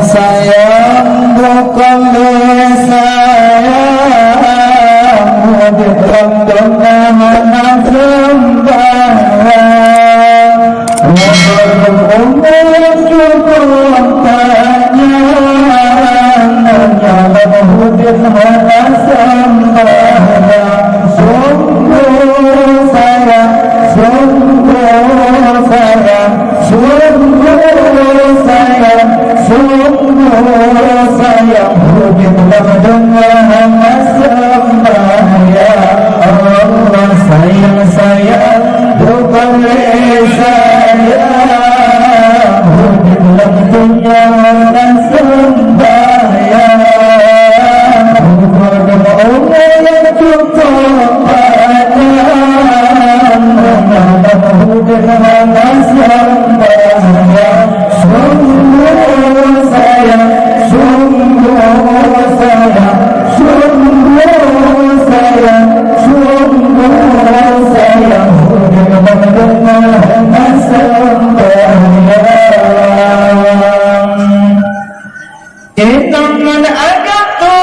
sayang bukan sayang di dalam doa sembahyang umur cukup panjang hanya menghudin hana sembahyang sungguh sayang sungguh sayang sungguh sayang sungguh sayang hudin dengan sembahyang Allah sayang sayang bukan sayang hudin dengan sembahyang bukan orang yang cukup panjang hudin dengan sembahyang sungguh sayang sungguh sayang sungguh sayang sungguh sayang hudin dengan sembahyang innaman agatu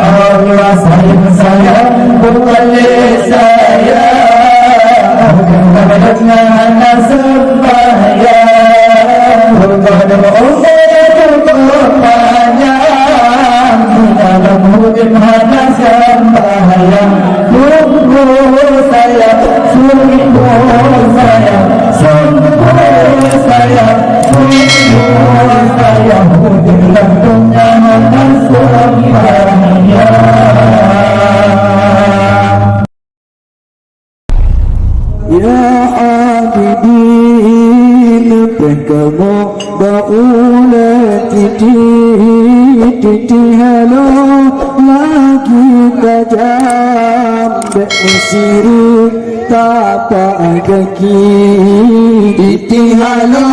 Allah sayang saya boleh saya kepada sembahyang kepada dalam hujud hana sembahyang sungguh saya sungguh saya sungguh saya sungguh saya hujud lantungnya hana sembahyang. Ya abidin pekamu baula titi halo lagi tajam bersiri tapak kaki titi halo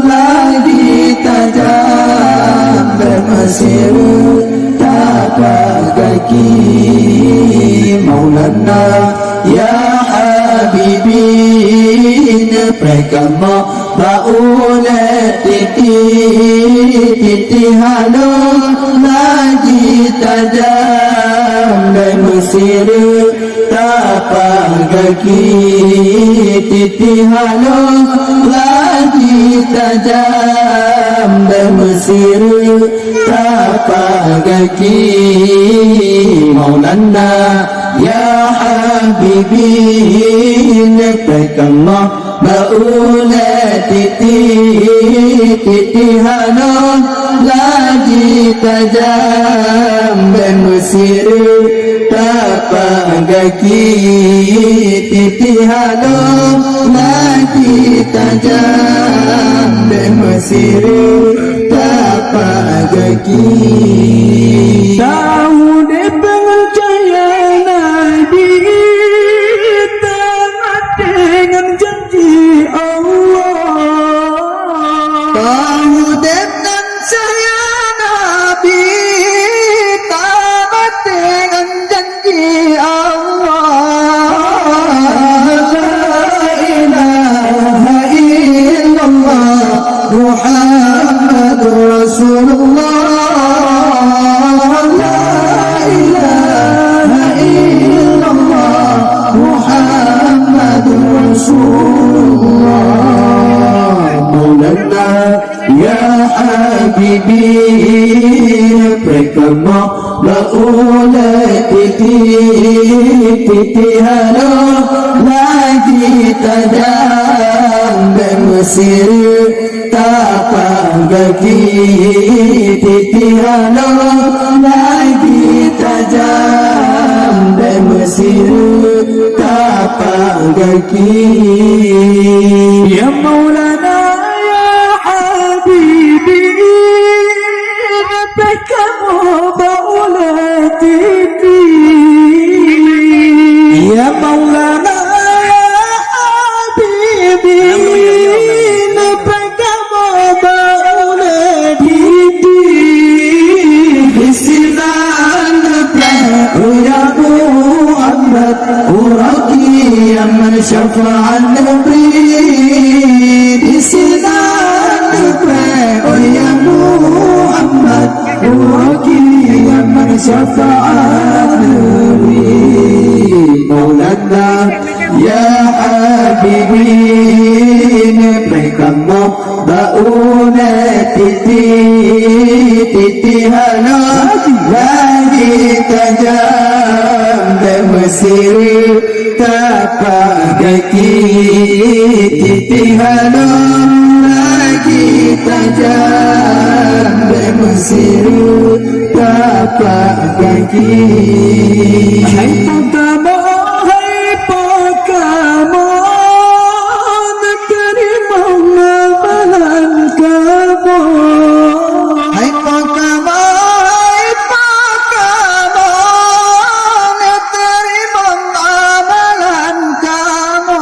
lagi tajam bersiri tapak kaki Maulana ya Habibin prekama baula titi halo lagi tajam dan mesir tapak kaki titi halo lagi tajam dan mesir tapak kaki Maulana ya Habibin prekama baula titi halo lagi tajam dan mesir tapak kaki titi halo lagi tajam dan mesir tapak kaki Daud percaya Nabi taat dengan janji Allah Daud dan saya Nabi taat dengan janji Allah La ilaha illallah Muhammadur Rasulullah La ilaha illallah Muhammadur Rasulullah Maulana ya Habibin prekama baula titi halo lagi tajam dan mesir tapak kaki titi halo lagi tajam dan mesir tapak kaki Ya Maulana ya Habibi pekamu baula titi Ya Maulana ya Habibi pekamu baula titi Bismillah ya Muhammad uraki man syafa'an nabi Bismillah ya Muhammad uraki man syafa'an nabi Maulana ya Habibin prekama baula titi halo lagi tajam dan mesir tapak kaki titi halo lagi tajam dan mesir tapak kaki Hai Pokamo hai Pokamo terima amalan kamu Hai Pokamo hai Pokamo terima amalan kamu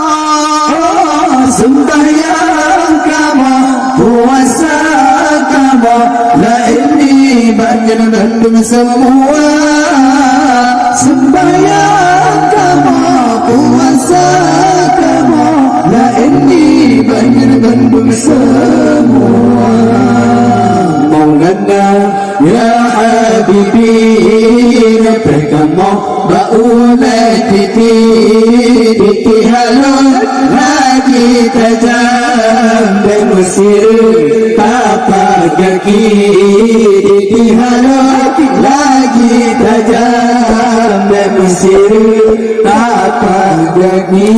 sembahyang kamu puasa kamu la ini banyak dan semua sembahyang kamu puasa kamu la ini banyak dan semua Maulana Ya Habibi Berkamu ba'una titi halun lagi tajam dan mesir tapak kaki titi halun lagi tajam dan mesir tapak kaki.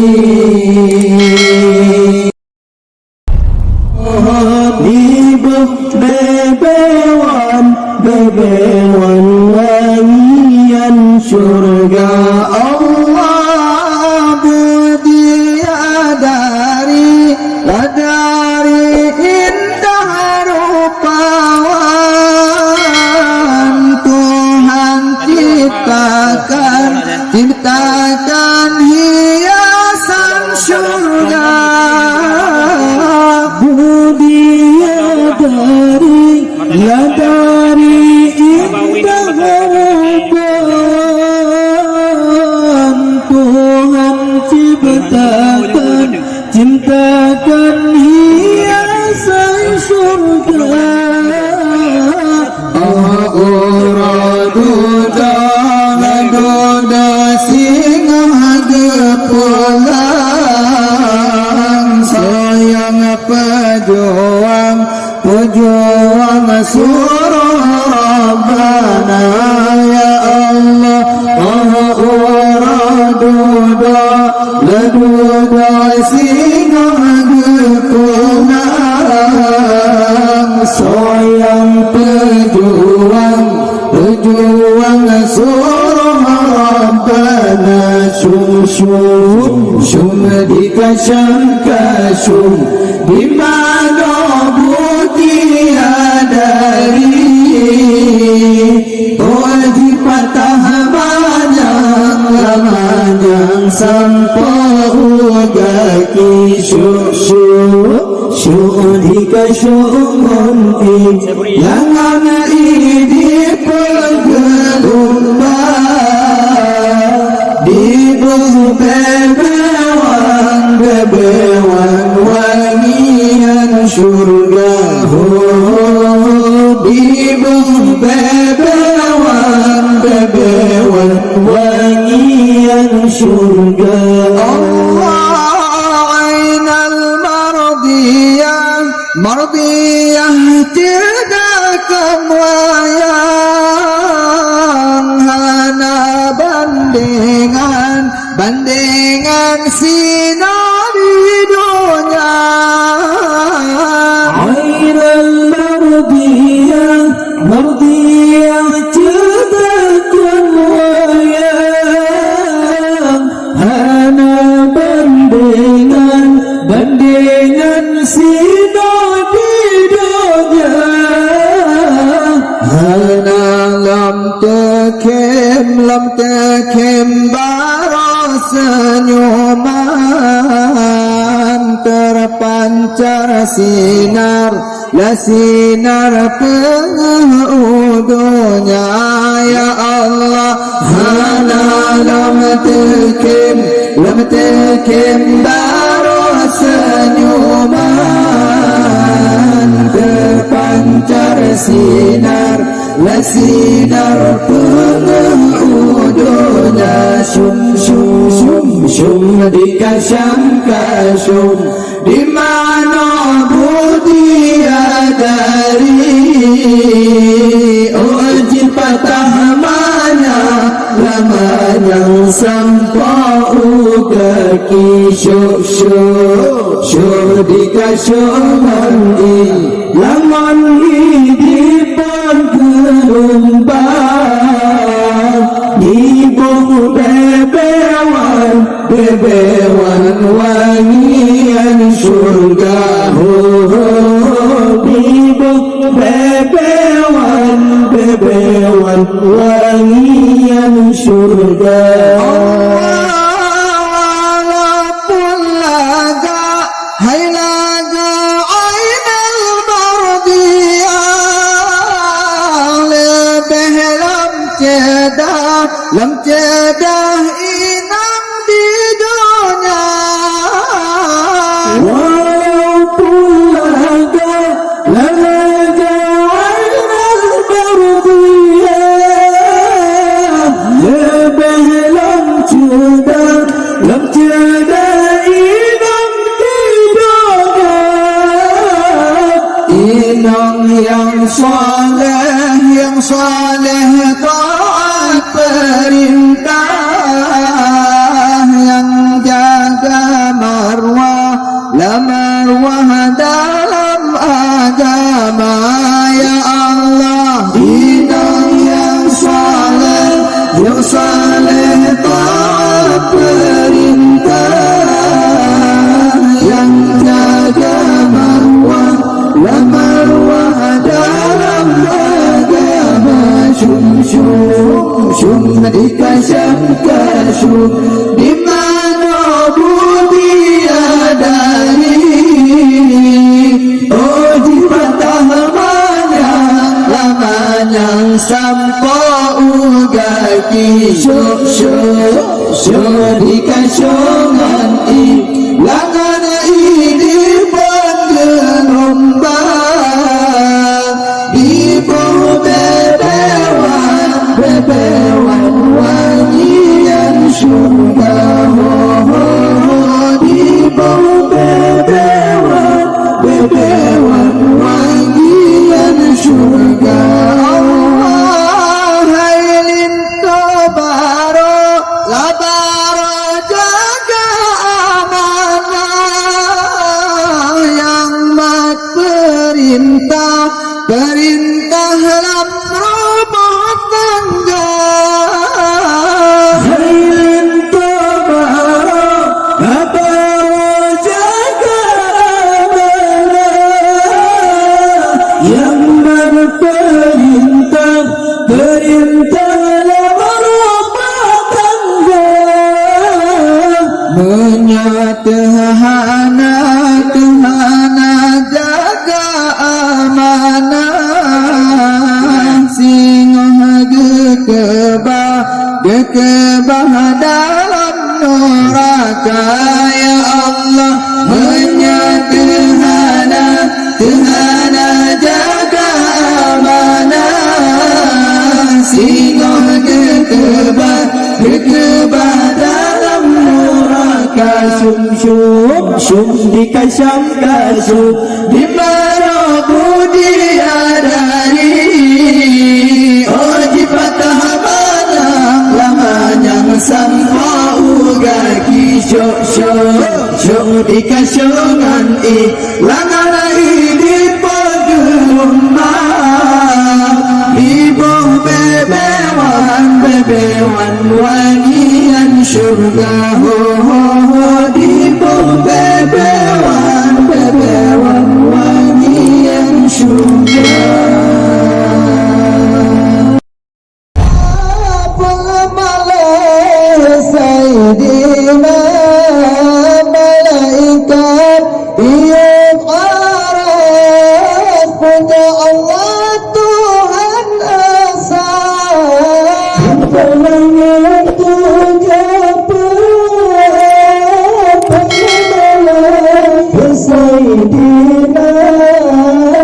Bebewan wangian surga Allah bidadari indah rupawan Tuhan ciptakan hiasan surga dari indah harapan Tuhan ciptakan hiasan surga. Doda singa gepulang sayang pejuang surah Rabbana ya Allah laduda singa gepulang sayang pejuang surah Rabbana syum dikasam di mana dari wajib patah panjang sampai kaki syu'dika syu'munti yang ana di pergelumbang di bebewan wangian surga bebewan wangian surga. Allah ainal mardiyah tidak wayang hana bandingan sinar dunia. Ainal mardiyah tidak wayang hana bandingan sinar dunia. Hana lam tekem baros senyuman terpancar sinar penghudungnya ya Allah. Hana lam tekem baros senyuman terpancar sinar penghudungnya syum dikasam di mana dari wajib patah lamanya sampai kaki syu'dika syu'mandi laman hidupan gelombang ibu bebewan wangian surga. Ibu bebewan wangian surga. Walaupun laga ainal mardiyah lebih lam cedah inang di dunia. Walaupun laga ainal mardiyah syum di kasyam kasyum di mana budi adari oh di patah lamanya sampai ugaki syum di kasyongan langan ini penggelombang di bawah bebewan wangian surga di bawah bebewan wangian surga Allah hailin tobaro labaro jaga amanah yang mat perintah dalam rumah tangga Hailin tobaro labaro jaga amanah yang berperintah dalam rumah tangga menyatahana jaga amanah singoh gekebah dalam neraka ya Allah menyatahana jaga amanah singoh gekebah dalam neraka syum di kasyam kasyum di mana budi adari oh di patah lamanya sampai ugaki syok di kasyongan langan di penggelombang di bawah bebewan wangian surga di bawah bebewan wangian surga Sayyidina malaikat yang aras punya Allah Tuhan asa Pertolongan punya penolong Sayyidina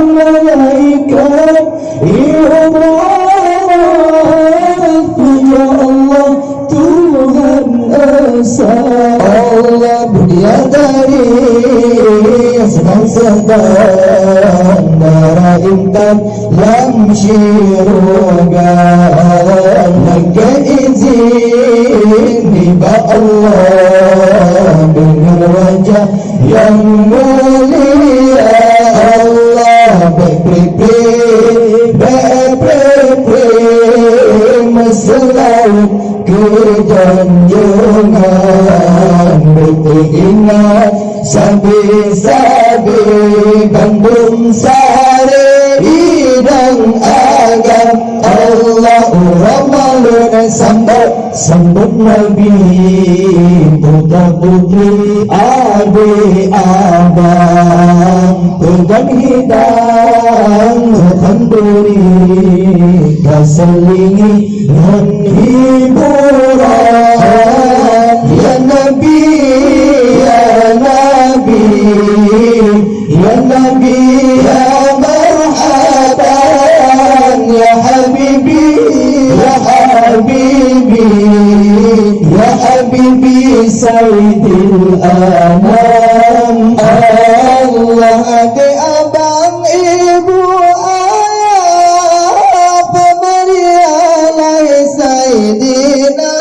malaikat yang aras punya Allah Tuhan asa Allah bidadari sedang darah intan yamshi rogan naga izin tiba Allah dengan wajah yang mulia Allah selalu kejanjungan beringat sabi-sabi Bandung Sari hidang agam Allah Ramalun sambut Nabi putra putri adik abang pegang hidang kanduri kaselingi dan hiburan ya Nabi ya Nabi ya Nabi ya marhaban ya Habibi ya Habibi ya Habibi Sayyidil Anam Allah adik abang ibu ayah pemberian Sayyidina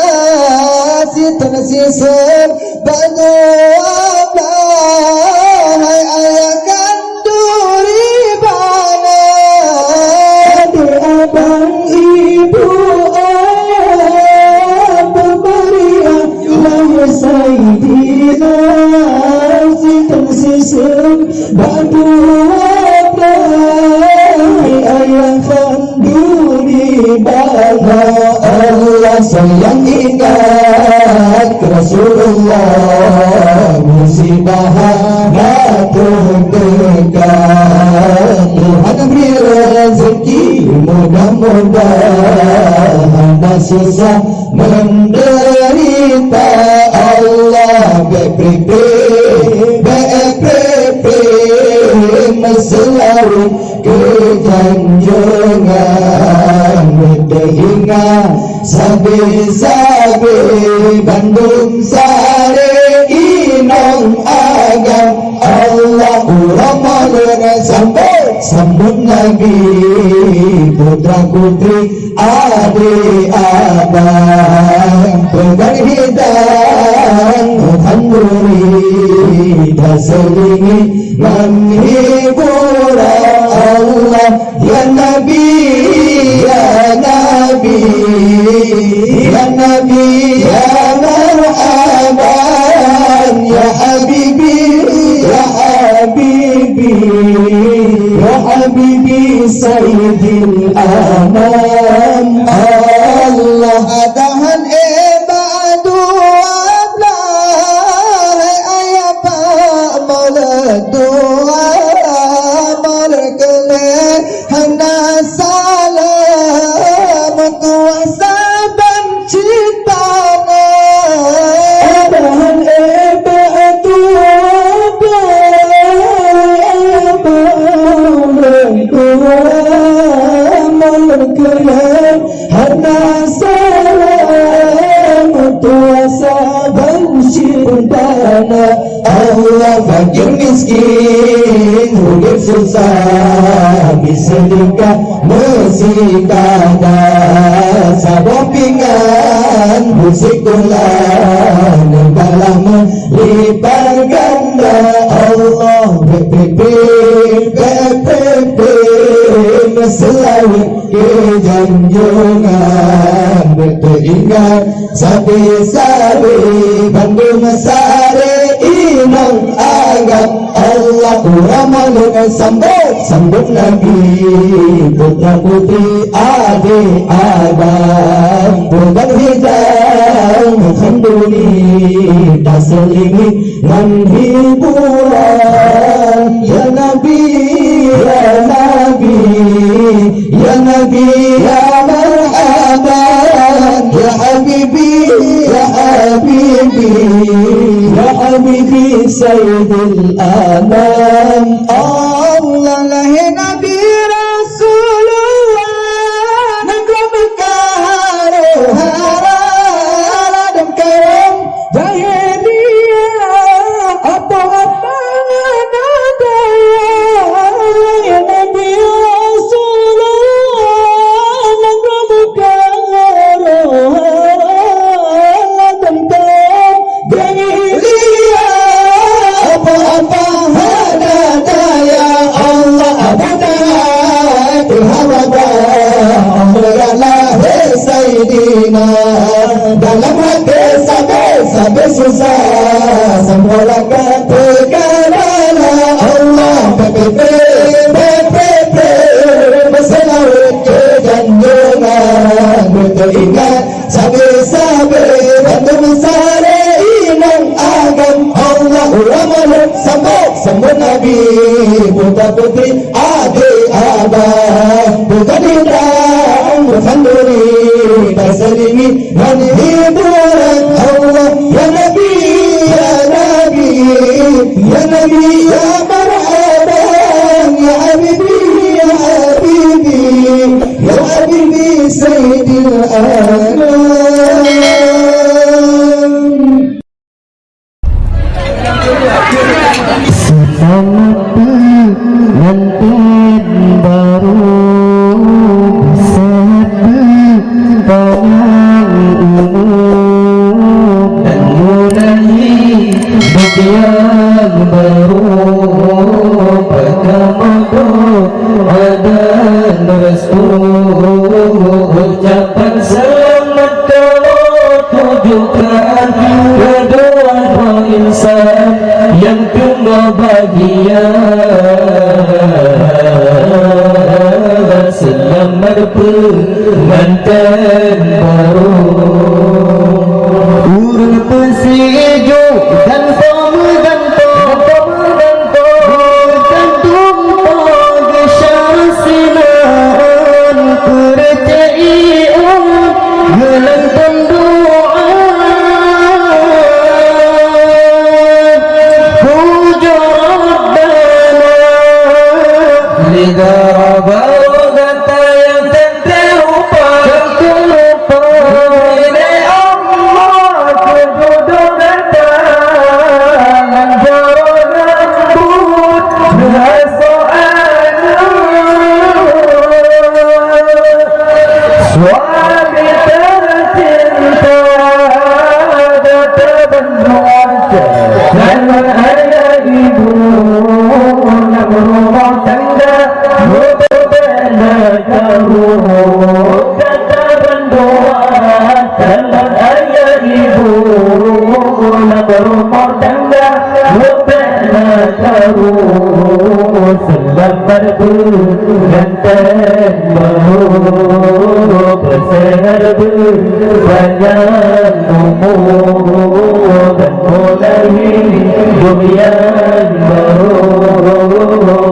sitan sisir banu abah hai ayah kanduri bana adik abang ibu ayah pemberian Sayyidina sitan sisir banu abah hai ayah kanduri musibah Allah sayang ingat Rasulullah musibah jatuh dekat Tuhan beri rezeki mudah-mudahan tak susah menderita Allah selalu kejanjungan teringat sabi-sabi Bandung Sari Inong Agam Allah Ramadan sambut Nabi putra putri adik abang pegang hidan Alhamdulillah selingi menghibur Allah ya Nabi ya Nabi ya Nabi ya marhaban ya Habibi ya Habibi ya Habibi Sayyidil Anam Allah adahan ibadu ablah ayapa maladua malakale hana salam kuasaban ciptana adahan ibadu hana salam kuasaban ciptana Allah fakir miskin hidup susah bersedekah mesti kada sabab pingan musik tulan dalam melipat ganda Allah selalu kejanjungan teringat sabi-sabi Bandung Sari Inong Agam Allah Ramadan sambut Nabi putra putri adik abang pegang hidan Alhamdulillah selingi menghiburan ya Nabi ya Nabi ya Nabi ya marhaban ya Habibi ya Habibi ya Habibi Sayyidil Anam Allah lahir Nabi Rasulullah negeri Mekah hara dan karam jahiliyah apa-apa ada ya Nabi Rasulullah negeri Mekah hara dan karam jahiliyah apa-apa ada ya Allah abada Sayyidina dalam hati sabar susah sempurnakan perkara Allah berselalu kejanjungan teringat sabi-sabi Bandung Sari Inong Agam Allah Ramadan sambut Nabi putra putri adik abang bukan hidang Alhamdulillah selingi menghiburan Allah ya Nabi ya Nabi ya Nabi ya marhaban ya Habibi ya Habibi ya Habibi Sayyidil Anam Nanti baru yang baru pertama ada restu ucapan selamat tujukan kedua insan yang tunggu bahagia selamat pengan pengantin baru. Urut bersejo dan bergantung bergantung pada syasinan kerjaan gelantang doa puja Rabbana Lidara baru kata yang terlupa Ini Allah kedudukan tangan jarak rambut Raso'ana Suami tercinta Data benroja Dan ayah ibu Yang rumah tangga Berbela jauh Kata berdoa Jalan ayah ibu Yang rumah tangga Berbela jauh Selamat bergantian baru Bersehat berpanjang umur Dan mulai hidup yang baru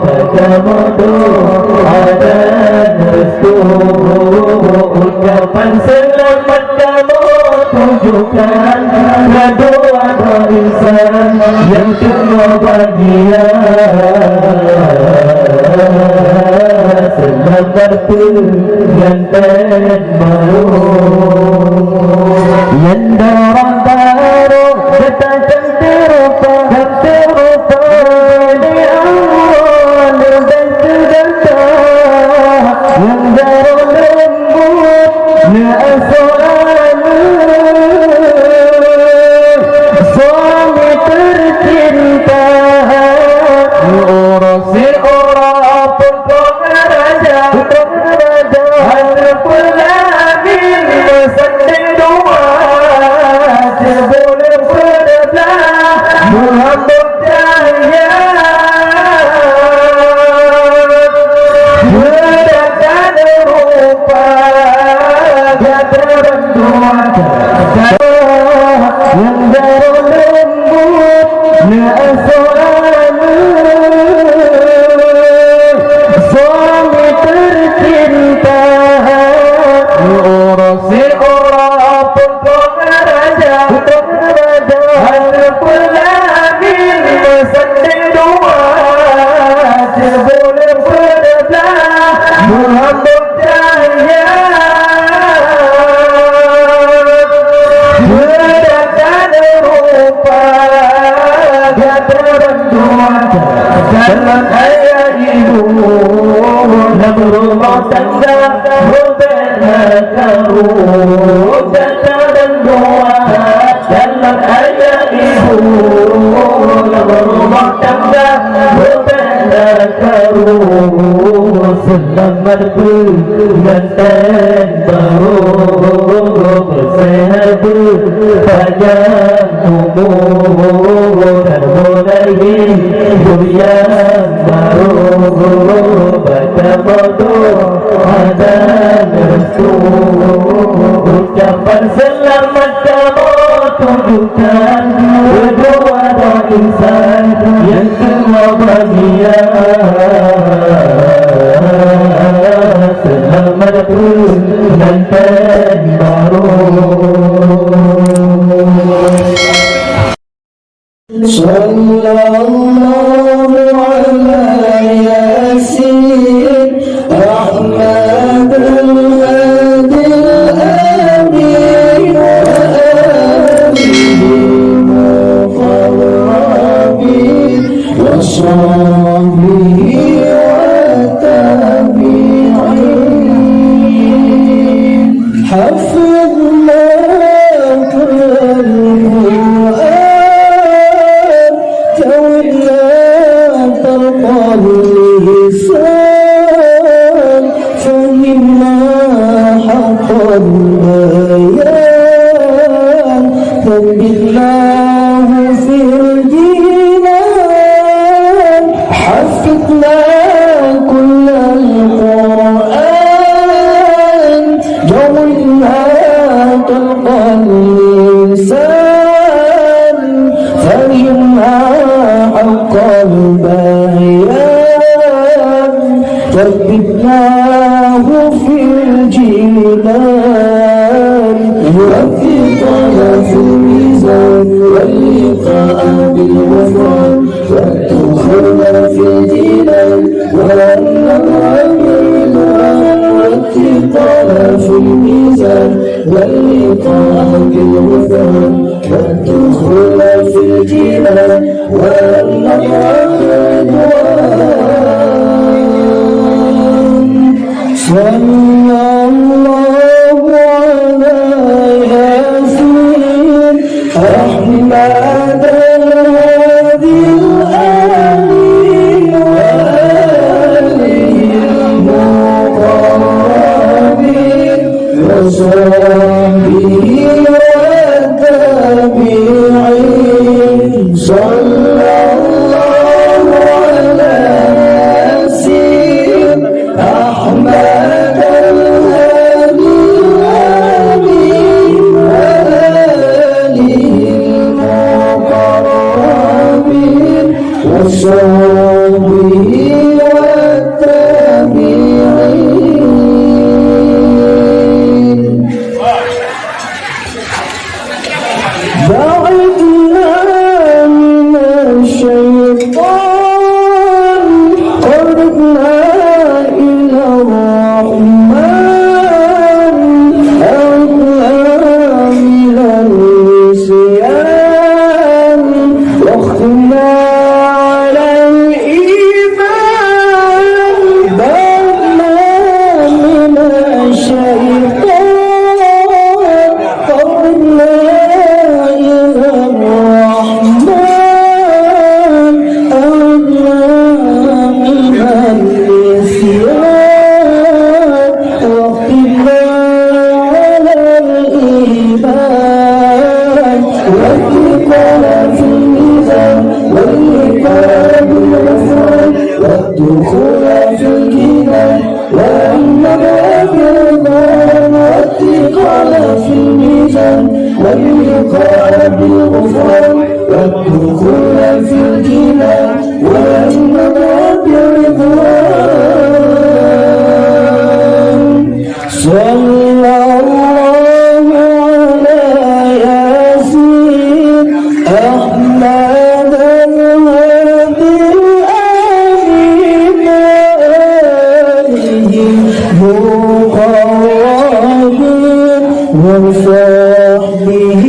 Baca doa dan restu Ucapan selamat kamu tujukan Doa insan yang semua bahagia Selamat pengantin baru Yang dorang baru kita terlupa Di awal dan terganta Yang dorang lembut Na'asu'ana Suami tercinta Urusi orang pun raja Ada pelamin Sendiri doa Sebelum berbelah Muhammad Jaya Berdakan rupa Gata berdua Yang baru lembut Na'asu'ana Suami tercinta Urusi orang pun raja Ada pelamin Sendiri doa Sebelum berbelah Muhammad Jaya Berdakan rupa Gata berdua Jalan ayah ibu Yang rumah tangga Berbela jauh Gata dan doa Jalan ayah ibu Yang rumah tangga Berbela jauh Selamat pengantin baru Bersehat berpanjang umur Dan mulai hidup yang baru Baca doa dan restu Ucapan selamat kamu tunjukkan Berdoa doa insan yang semua bahagia Selamat pengantin baru Sallallahu ala Yasin Ahmad al-Hadi al-Amin Wa alihi muqarrabin Wa sahbihi wa tabi'in Hafidna Al-Quran Tawilna Tarqal lisan Fahimna haqqan bayan Tabillahu fil jinan Hafidna kull al-Quran والثقل في الميزان واللقاء بالغفران والدخول في الجنان والنظر بالرضوان والثقل في الميزان واللقاء بالغفران والدخول في الجنان والنظر بالرضوان صلى الله على ياسين أحمد الهادي الآمين وآله المقربين وصحبه والتابعين صلى الله على ياسين أحمد الهادي الآمين وآله المقربين وصحبه والتابعين بعدنا من الشيطان قربنا إلى الرحمن أعدنا من النسيان واختنا على الإيمان بعدنا من الشيطان قربنا إلى الرحمن أعدنا من النسيان واختنا على الإيمان والثقل في الميزان واللقاء بالغفران والدخول في الجنان والنظر بالرضوان والثقل في الميزان واللقاء بالغفران والدخول في الجنان والنظر بالرضوان صلى الله على ياسين أحمد الهادي الآمين وآله المقربين وصحبه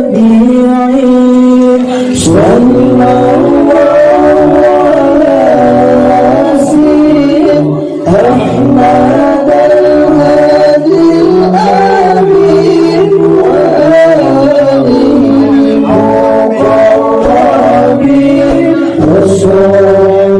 والتابعين صلى الله على ياسين أحمد الهادي الآمين وآله المقربين وصحبه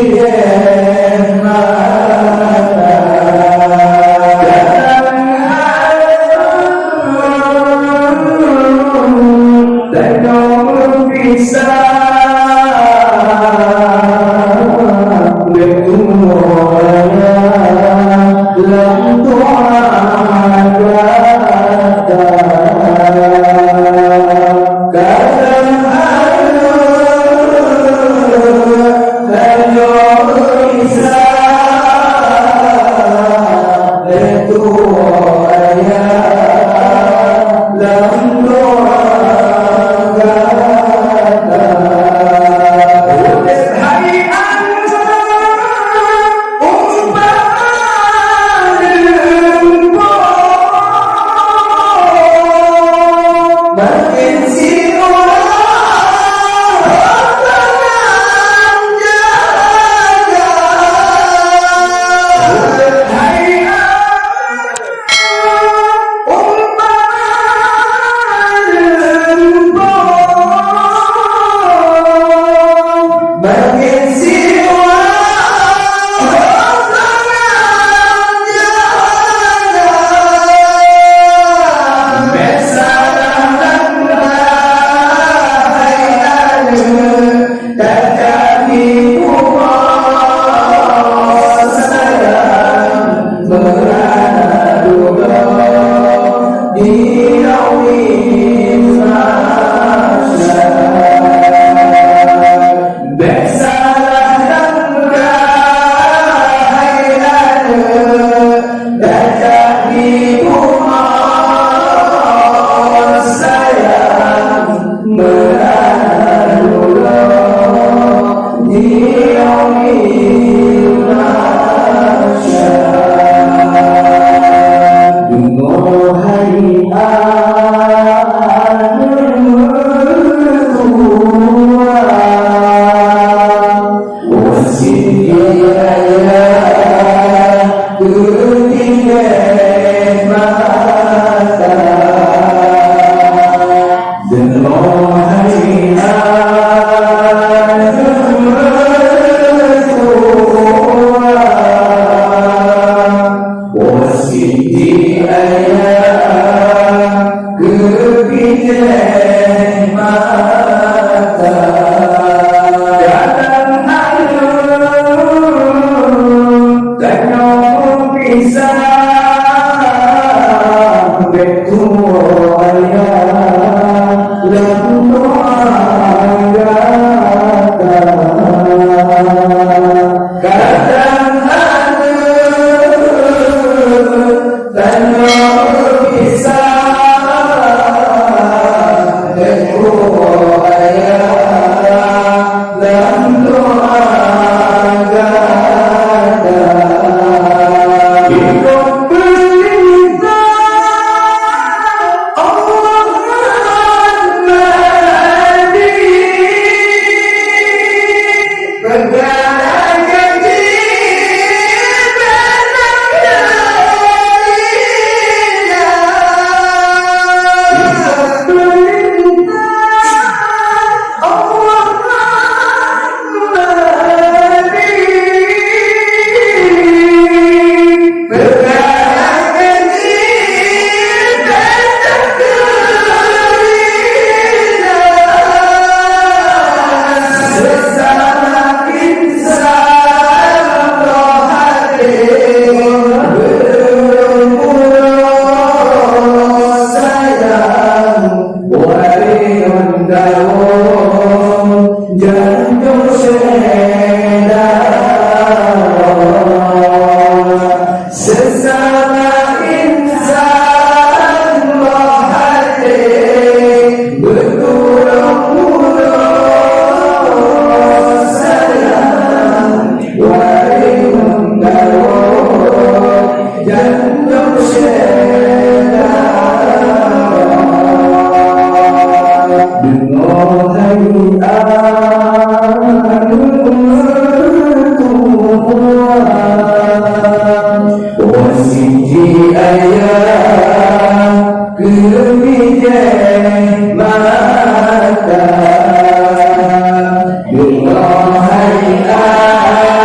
Bismillahirrahmanirrahim.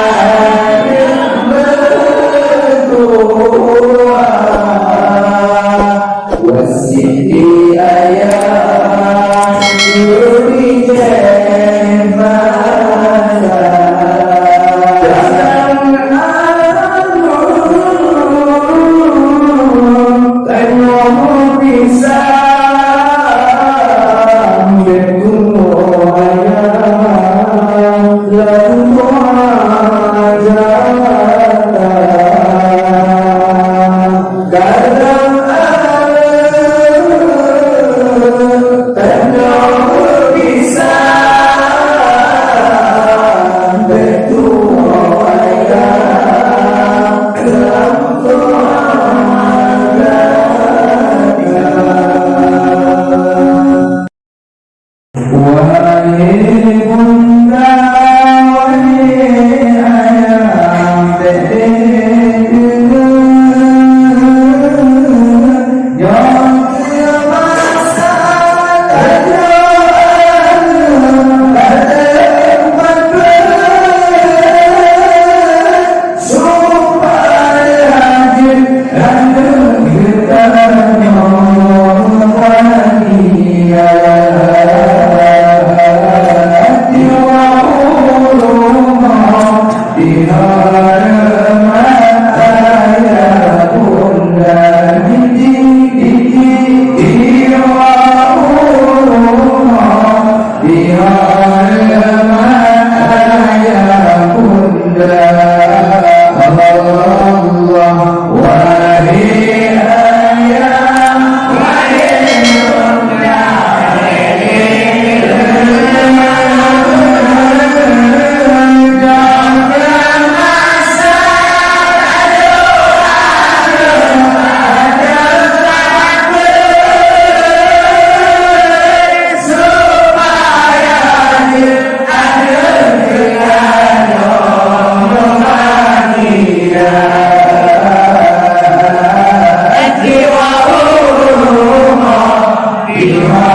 Supaya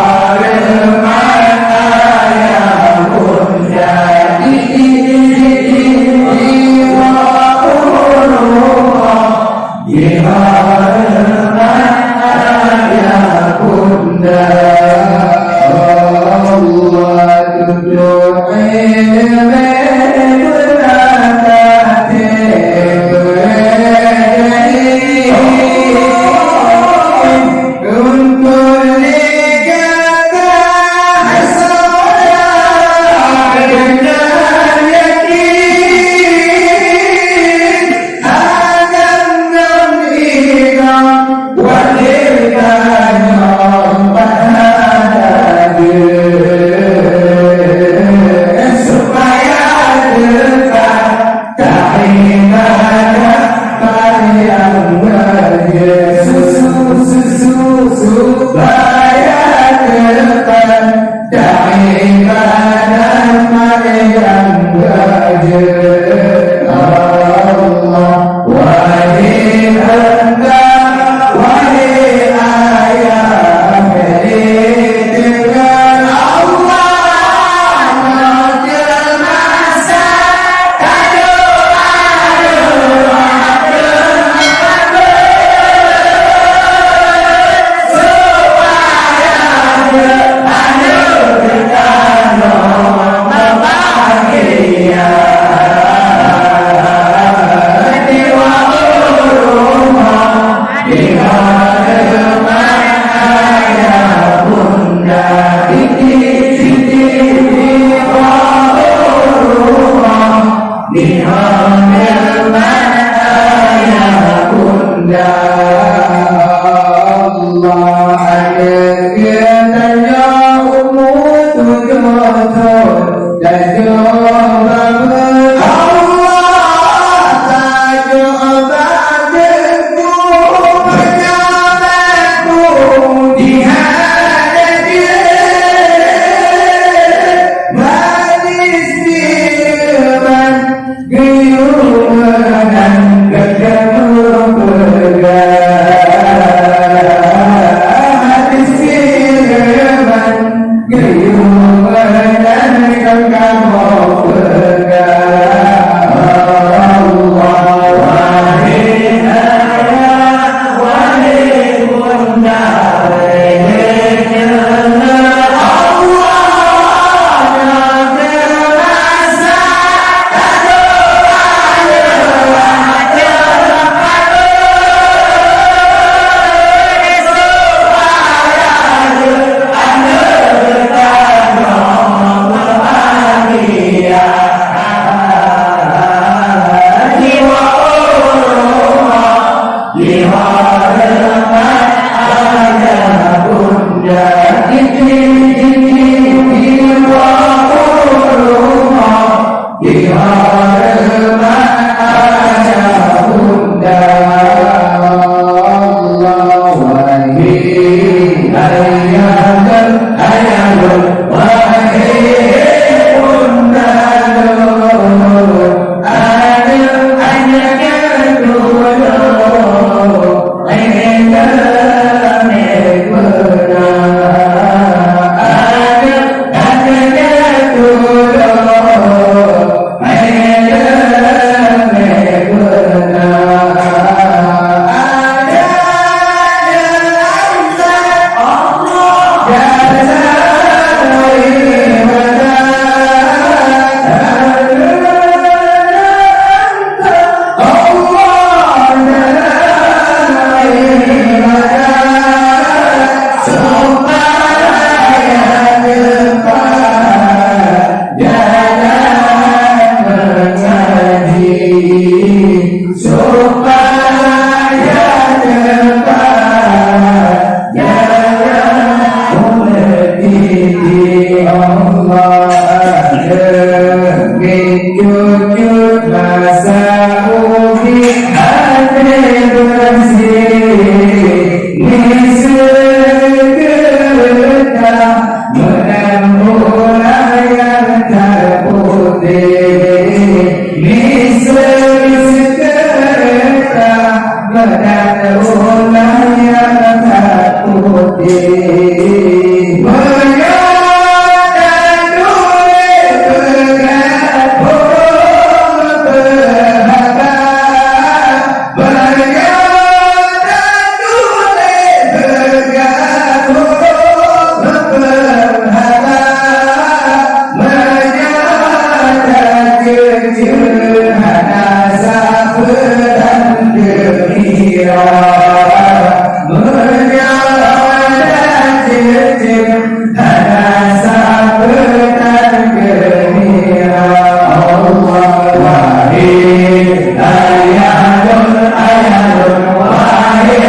sabetan gembira Allah wahid ayatun ayatun wahid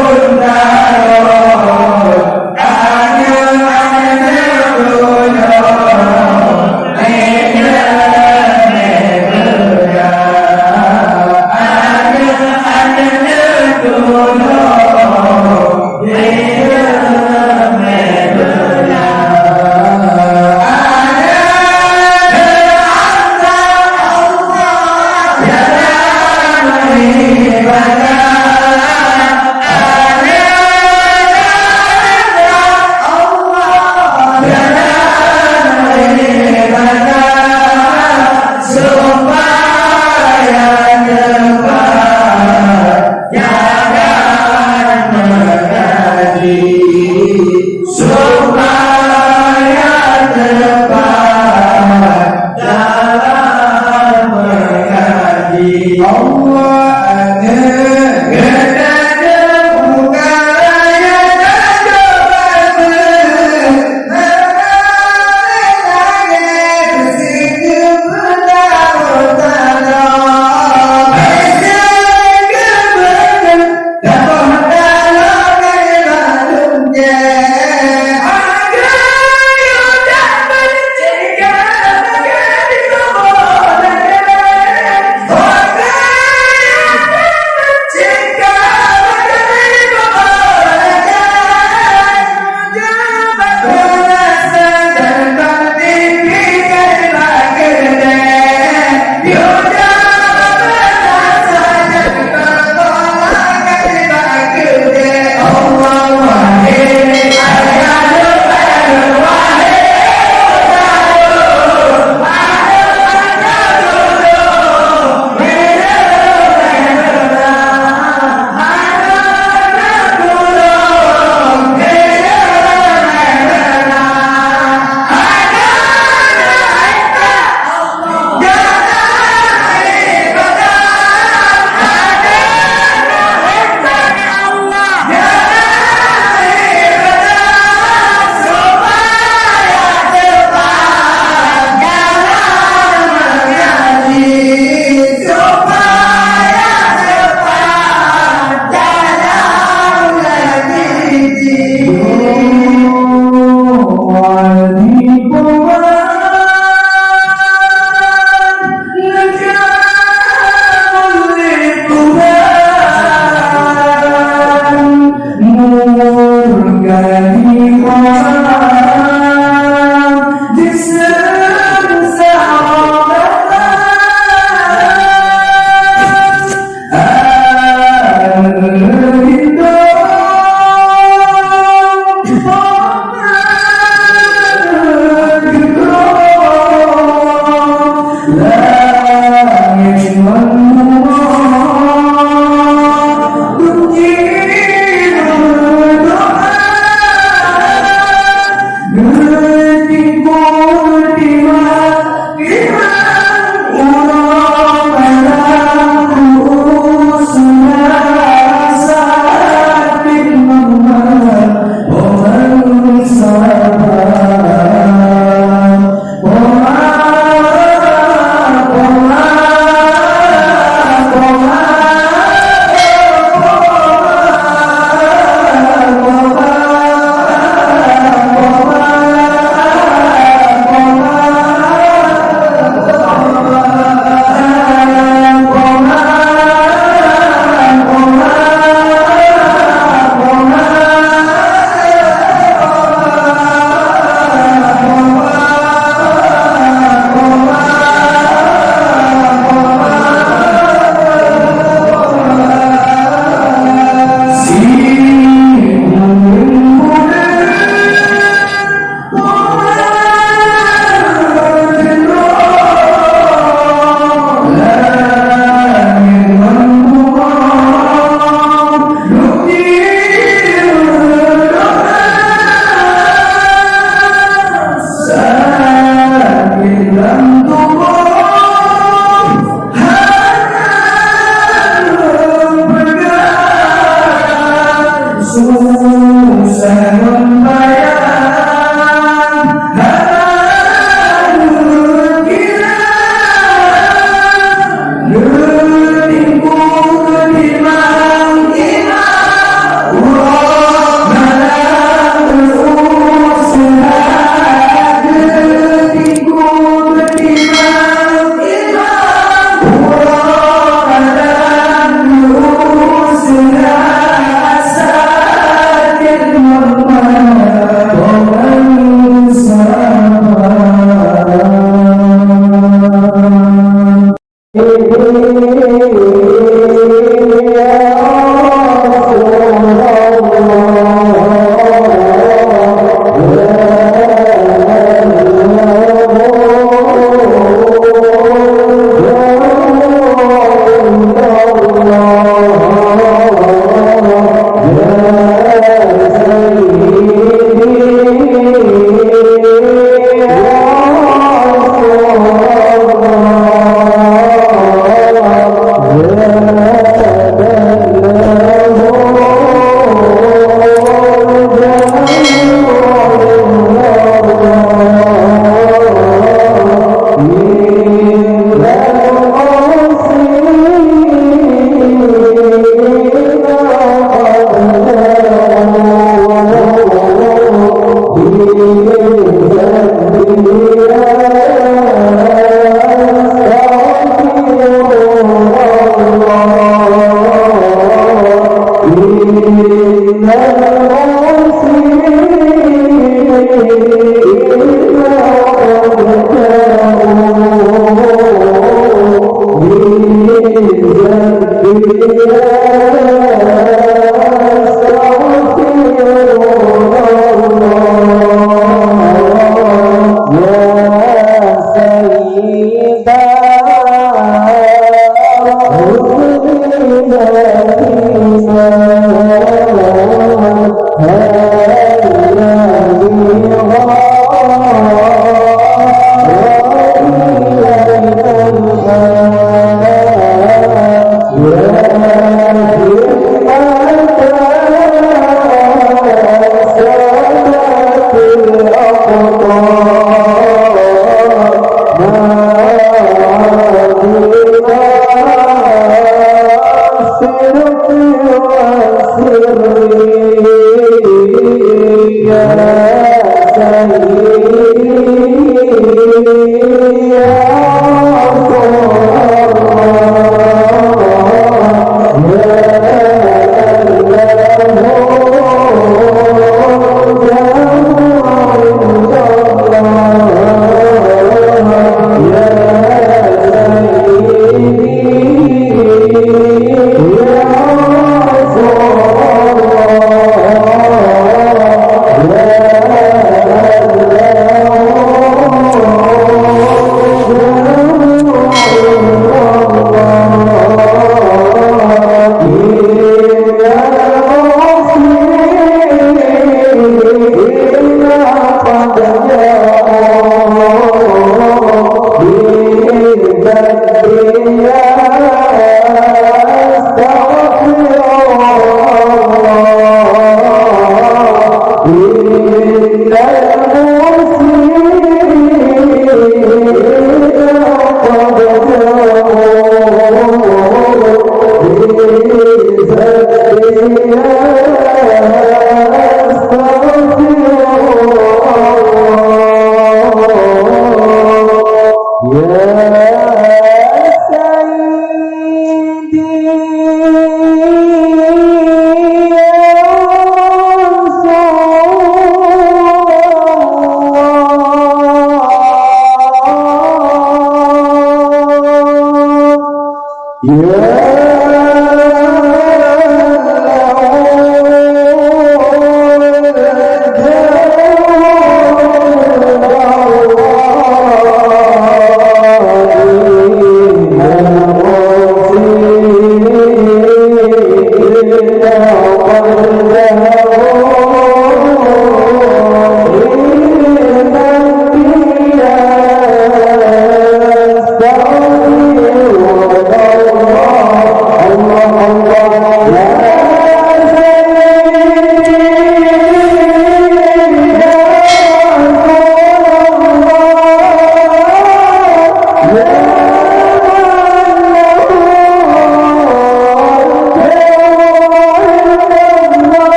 untarun anyel dunya anyel dunya dunya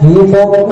Mengapa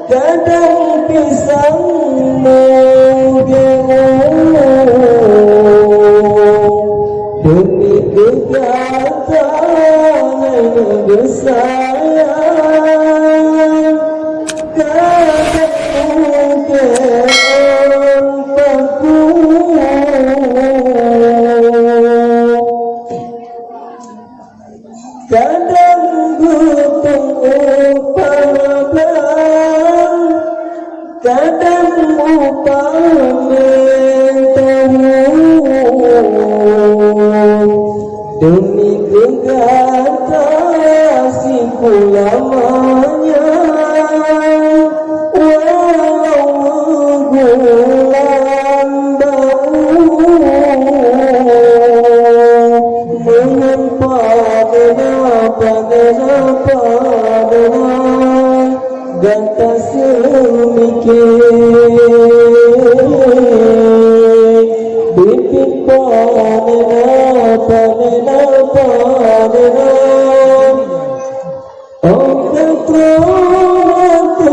Kadang pisang demi kegagalan bersayang, kadang mungkin paku, kadang butuh upadan, kadang upah demi kekasihku lamanya, walau bulan bau mengapa gata semikir bibit panena oh ketrote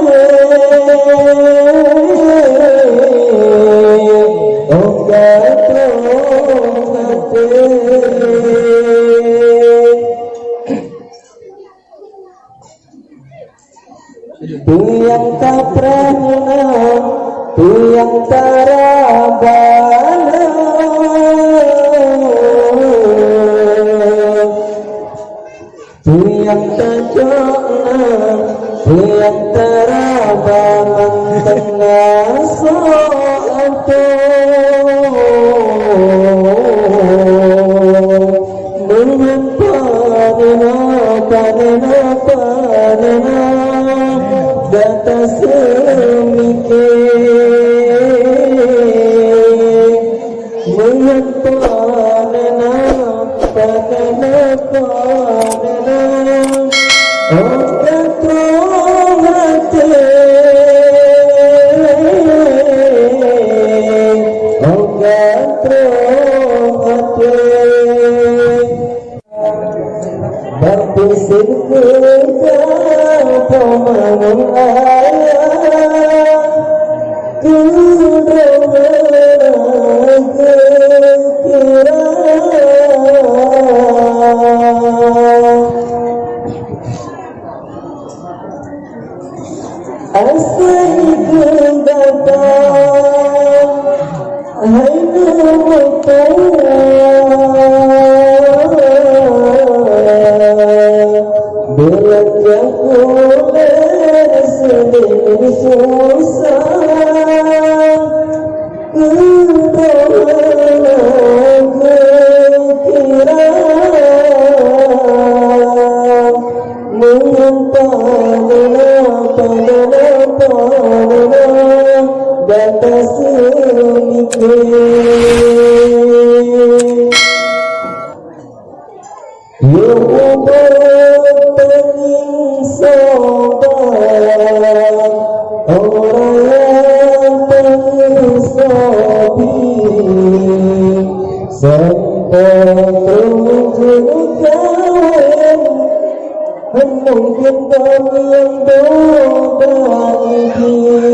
tu yang tak pernah, tu yang terabana, tu yang terjana, tu yang terabana tengah so'atu panena data semikir mengapa panena oh katong hati, oh katong hati berpisah pemanung ayah kudoman kekira asai kedatang hai numutaya belanja kulen sedih susah kudoman kekira mengapa data semikir yang berpening sobat orang yang bersobi sampai terjengkau mungkin kami yang bodoh ini